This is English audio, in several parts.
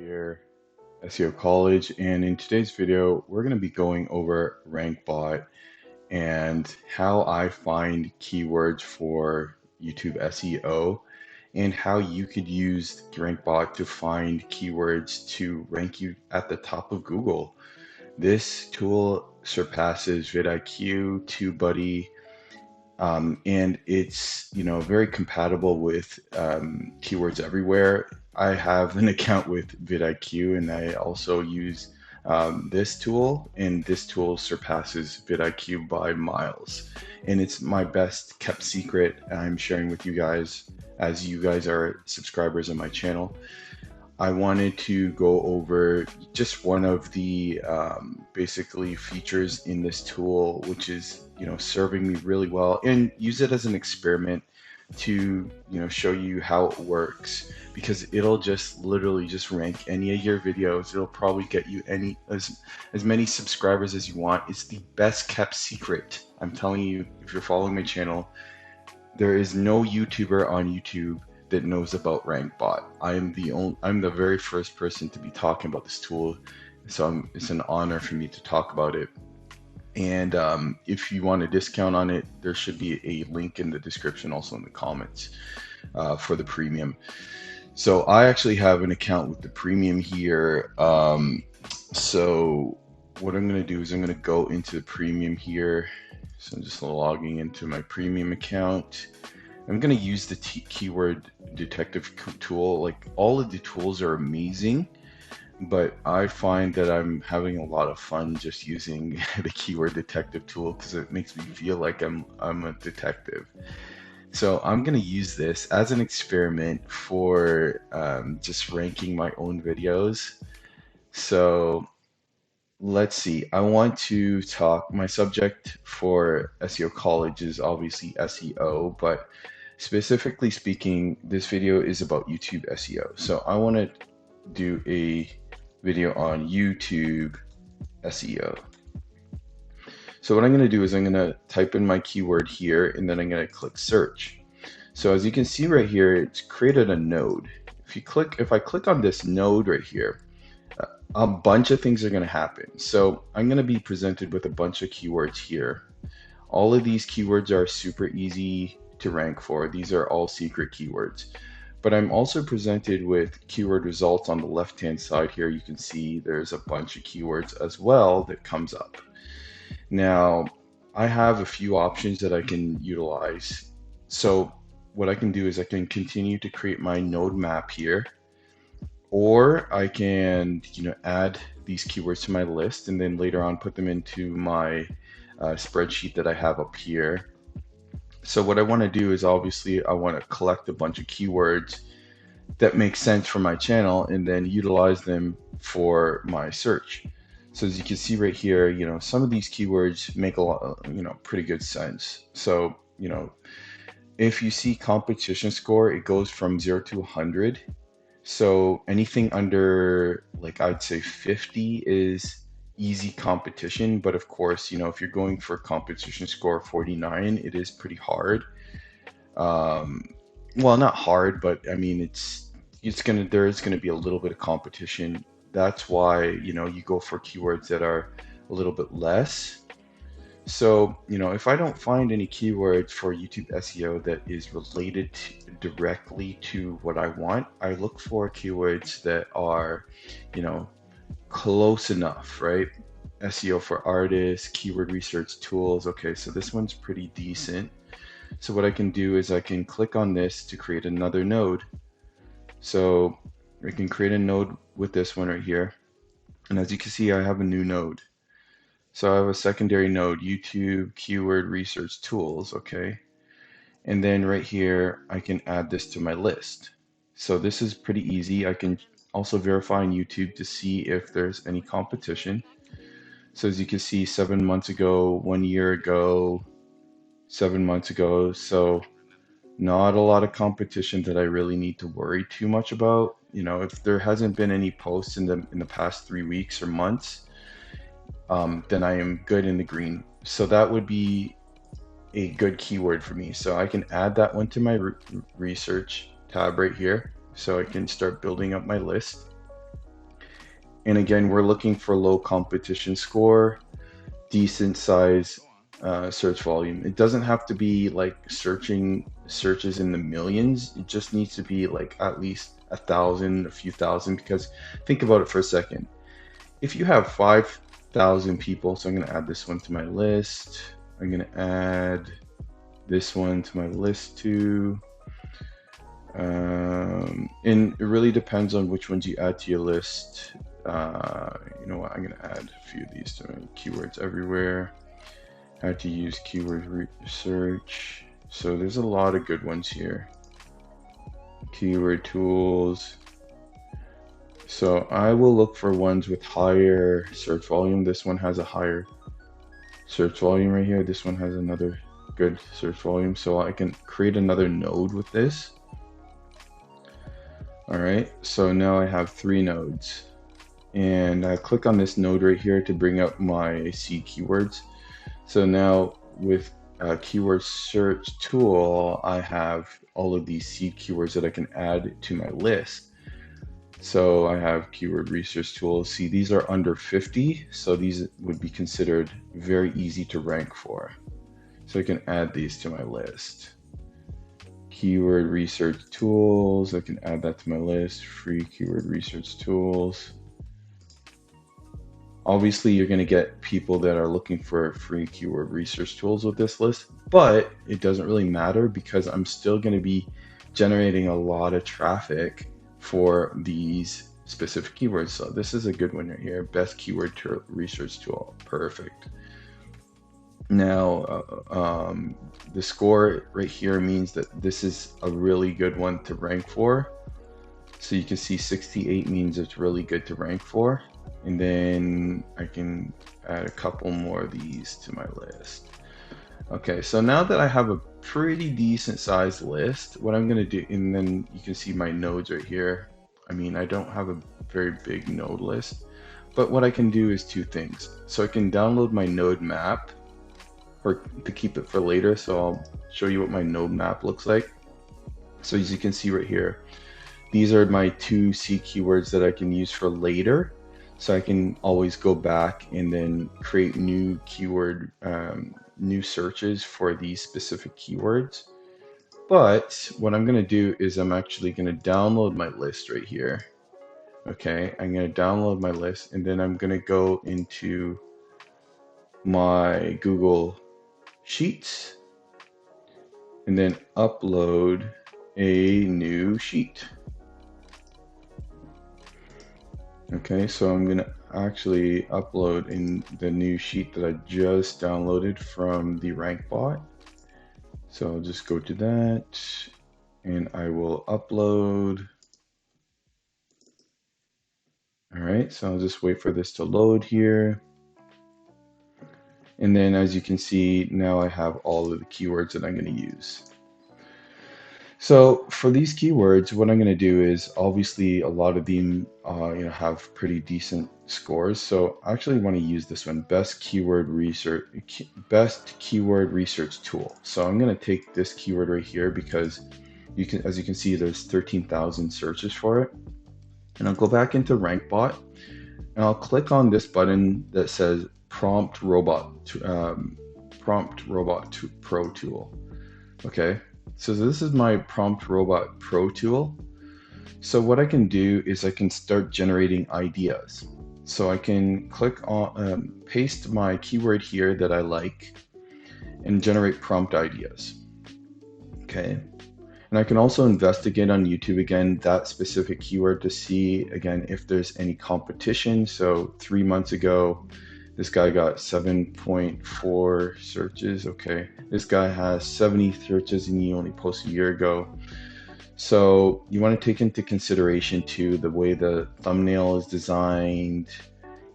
here, SEO College, and in today's video, we're going to be going over RankBot and how I find keywords for YouTube SEO and how you could use RankBot to find keywords to rank you at the top of Google. This tool surpasses vidIQ, TubeBuddy, and it's very compatible with keywords everywhere. I have an account with vidIQ, and I also use this tool, and this tool surpasses vidIQ by miles. And it's my best kept secret I'm sharing with you guys as you guys are subscribers of my channel. I wanted to go over just one of the basically features in this tool, which is serving me really well, and use it as an experiment to show you how it works, because it'll just literally just rank any of your videos. It'll probably get you as many subscribers as you want. It's the best kept secret. I'm telling you, if you're following my channel, there is no YouTuber on YouTube that knows about RankBot. I'm the very first person to be talking about this tool, so it's an honor for me to talk about it. And if you want a discount on it, there should be a link in the description, also in the comments, for the premium. So I actually have an account with the premium here. So what I'm going to do is I'm going to go into the premium here. So I'm just logging into my premium account. I'm going to use the keyword detective tool. Like, all of the tools are amazing, but I find that I'm having a lot of fun just using the keyword detective tool because it makes me feel like I'm a detective. So I'm going to use this as an experiment for just ranking my own videos. So let's see. I want to talk, my subject for SEO College is obviously SEO, but specifically speaking, this video is about YouTube SEO. So I want to do a video on YouTube SEO. So what I'm going to do is I'm going to type in my keyword here, and then I'm going to click search. So as you can see right here, it's created a node. If I click on this node right here, a bunch of things are going to happen. So I'm going to be presented with a bunch of keywords here. All of these keywords are super easy to rank for. These are all secret keywords. But I'm also presented with keyword results on the left-hand side here. You can see there's a bunch of keywords as well that comes up. Now, I have a few options that I can utilize. So what I can do is I can continue to create my node map here, or I can add these keywords to my list and then later on put them into my spreadsheet that I have up here. So what I want to do is, obviously, I want to collect a bunch of keywords that make sense for my channel and then utilize them for my search. So as you can see right here, some of these keywords make a lot, pretty good sense. So, if you see competition score, it goes from 0 to 100. So anything under, like, I'd say 50 is easy competition, but of course, if you're going for competition score 49, it is pretty hard. Well, not hard, but I mean, there is gonna be a little bit of competition. That's why you go for keywords that are a little bit less. So if I don't find any keywords for YouTube SEO that is related directly to what I want, I look for keywords that are close enough, right? SEO for artists, keyword research tools. Okay, so this one's pretty decent. So what I can do is I can click on this to create another node. So I can create a node with this one right here. And as you can see, I have a new node. So I have a secondary node, YouTube keyword research tools, okay? And then right here, I can add this to my list. So this is pretty easy. I can also verify on YouTube to see if there's any competition. So as you can see, 7 months ago, 1 year ago, 7 months ago. So not a lot of competition that I really need to worry too much about. If there hasn't been any posts in the past 3 weeks or months, then I am good in the green. So that would be a good keyword for me. So I can add that one to my research tab right here. So I can start building up my list. And again, we're looking for low competition score, decent size search volume. It doesn't have to be like searches in the millions. It just needs to be like at least 1,000, a few thousand, because think about it for a second. If you have 5,000 people, so I'm going to add this one to my list. I'm going to add this one to my list too. And it really depends on which ones you add to your list. You know what? I'm going to add a few of these to my keywords everywhere. How to use keyword research. So there's a lot of good ones here. Keyword tools. So I will look for ones with higher search volume. This one has a higher search volume right here. This one has another good search volume. So I can create another node with this. All right, so now I have 3 nodes. And I click on this node right here to bring up my seed keywords. So now with keyword search tool, I have all of these seed keywords that I can add to my list. So I have keyword research tools. See, these are under 50, so these would be considered very easy to rank for. So I can add these to my list. Keyword research tools, I can add that to my list. Free keyword research tools. Obviously, you're going to get people that are looking for free keyword research tools with this list, but it doesn't really matter because I'm still going to be generating a lot of traffic for these specific keywords. So this is a good one right here. Best keyword research tool. Perfect. Now, the score right here means that this is a really good one to rank for. So you can see 68 means it's really good to rank for. And then I can add a couple more of these to my list. Okay, so now that I have a pretty decent sized list, what I'm gonna do, and then you can see my nodes right here. I mean, I don't have a very big node list, but what I can do is 2 things. So I can download my node map or to keep it for later. So I'll show you what my node map looks like. So as you can see right here, these are my 2 seed keywords that I can use for later. So I can always go back and then create new keyword, new searches for these specific keywords. But what I'm gonna do is I'm actually gonna download my list right here. Okay, I'm gonna download my list and then I'm gonna go into my Google Sheets and then upload a new sheet. Okay, so I'm gonna actually upload in the new sheet that I just downloaded from the RankBot. So I'll just go to that and I will upload. All right, so I'll just wait for this to load here. And then as you can see, now I have all of the keywords that I'm gonna use. So for these keywords, what I'm going to do is obviously a lot of them have pretty decent scores. So I actually want to use this one, best keyword research tool. So I'm going to take this keyword right here because as you can see, there's 13,000 searches for it. And I'll go back into RankBot and I'll click on this button that says Prompt Robot Pro Tool. Okay. So this is my Prompt Robot Pro tool. So what I can do is I can start generating ideas. So I can click on, paste my keyword here that I like and generate prompt ideas. Okay. And I can also investigate on YouTube again, that specific keyword to see again, if there's any competition. So 3 months ago, this guy got 7.4 searches. Okay, this guy has 70 searches and he only posted a year ago. So you want to take into consideration too the way the thumbnail is designed.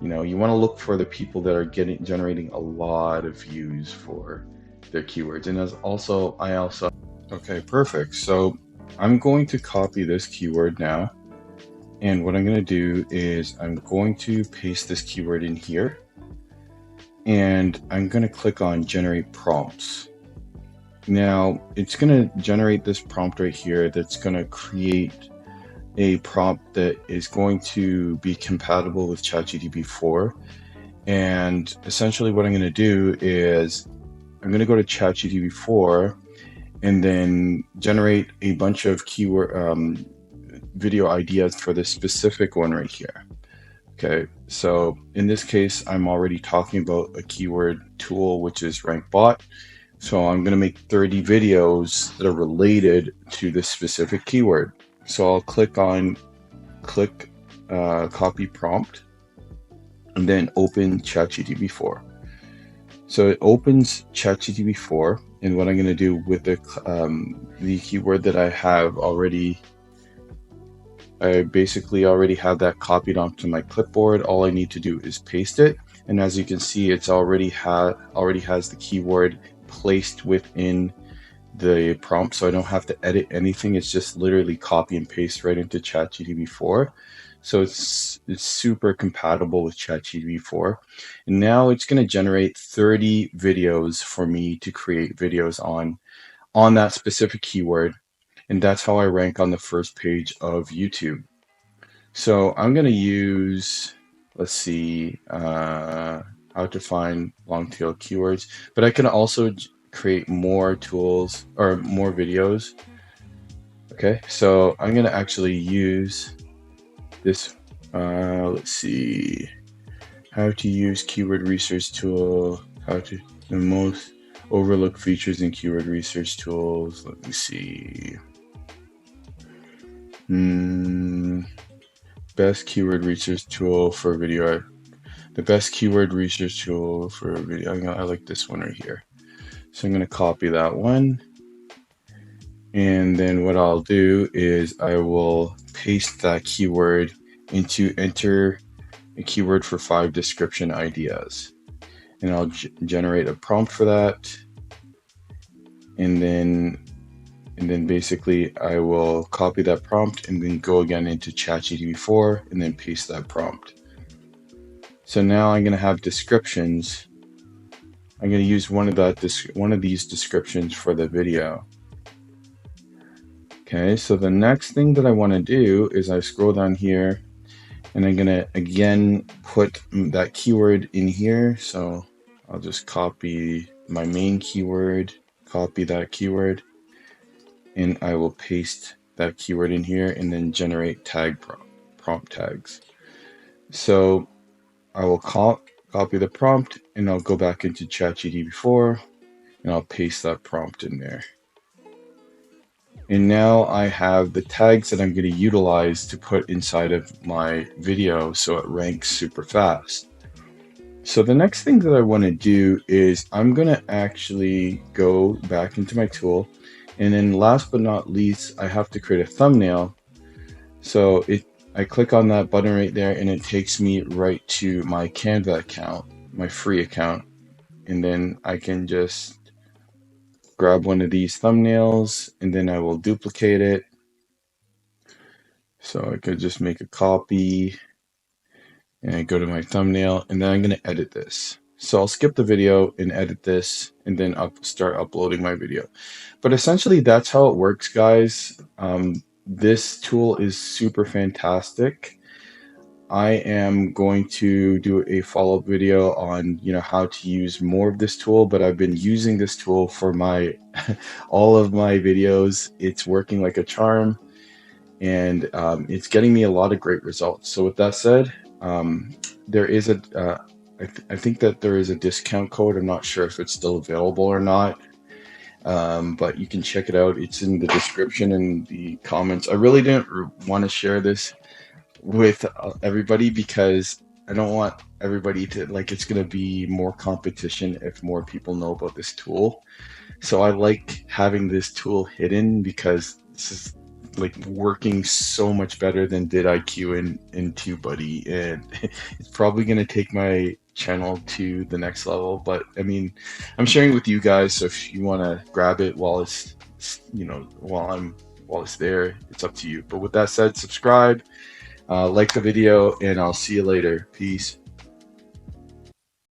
You know, you want to look for the people that are generating a lot of views for their keywords. And okay, perfect. So I'm going to copy this keyword now. And what I'm going to do is I'm going to paste this keyword in here. And I'm going to click on generate prompts. Now it's going to generate this prompt right here that's going to create a prompt that is going to be compatible with ChatGPT 4. And essentially what I'm going to do is I'm going to go to ChatGPT 4 and then generate a bunch of keyword video ideas for this specific one right here. Okay, so in this case, I'm already talking about a keyword tool, which is RankBot. So I'm going to make 30 videos that are related to this specific keyword. So I'll click copy prompt and then open ChatGPT 4. So it opens ChatGPT 4, and what I'm going to do with the keyword that I have already, I basically already have that copied onto my clipboard. All I need to do is paste it, and as you can see, it's already has the keyword placed within the prompt, so I don't have to edit anything. It's just literally copy and paste right into ChatGPT 4. So it's super compatible with ChatGPT 4. And now it's going to generate 30 videos for me to create videos on that specific keyword. And that's how I rank on the first page of YouTube. So I'm going to use, let's see, how to find long tail keywords, but I can also create more tools or more videos. Okay, so I'm going to actually use this, let's see, how to use keyword research tool, the most overlooked features in keyword research tools. Let me see. Best keyword research tool for video. The best keyword research tool for video. I like this one right here. So I'm going to copy that one. And then what I'll do is I will paste that keyword into enter a keyword for 5 description ideas. And I'll generate a prompt for that. And then basically I will copy that prompt and then go again into ChatGPT 4 and then paste that prompt. So now I'm going to have descriptions. I'm going to use one of these descriptions for the video. Okay, so the next thing that I want to do is I scroll down here and I'm going to again put that keyword in here. So I'll just copy my main keyword, copy that keyword, and I will paste that keyword in here and then generate prompt tags. So I will copy the prompt and I'll go back into ChatGPT 4 and I'll paste that prompt in there. And now I have the tags that I'm going to utilize to put inside of my video so it ranks super fast. So the next thing that I want to do is I'm going to actually go back into my tool, and then last but not least, I have to create a thumbnail. So I click on that button right there and it takes me right to my Canva account, my free account, and then I can just grab one of these thumbnails and then I will duplicate it. So I could just make a copy and I go to my thumbnail and then I'm going to edit this. So I'll skip the video and edit this and then start uploading my video. But essentially that's how it works, guys. This tool is super fantastic. I am going to do a follow-up video on, how to use more of this tool, but I've been using this tool for my all of my videos. It's working like a charm, and it's getting me a lot of great results. So with that said, there is I think that there is a discount code. I'm not sure if it's still available or not, but you can check it out. It's in the description and the comments. I really didn't want to share this with everybody because I don't want everybody to it's going to be more competition if more people know about this tool. So I like having this tool hidden because this is working so much better than vidIQ and TubeBuddy, and it's probably going to take my channel to the next level. But I mean, I'm sharing with you guys, so if you want to grab it while it's while it's there, it's up to you. But with that said, subscribe, like the video, and I'll see you later. Peace.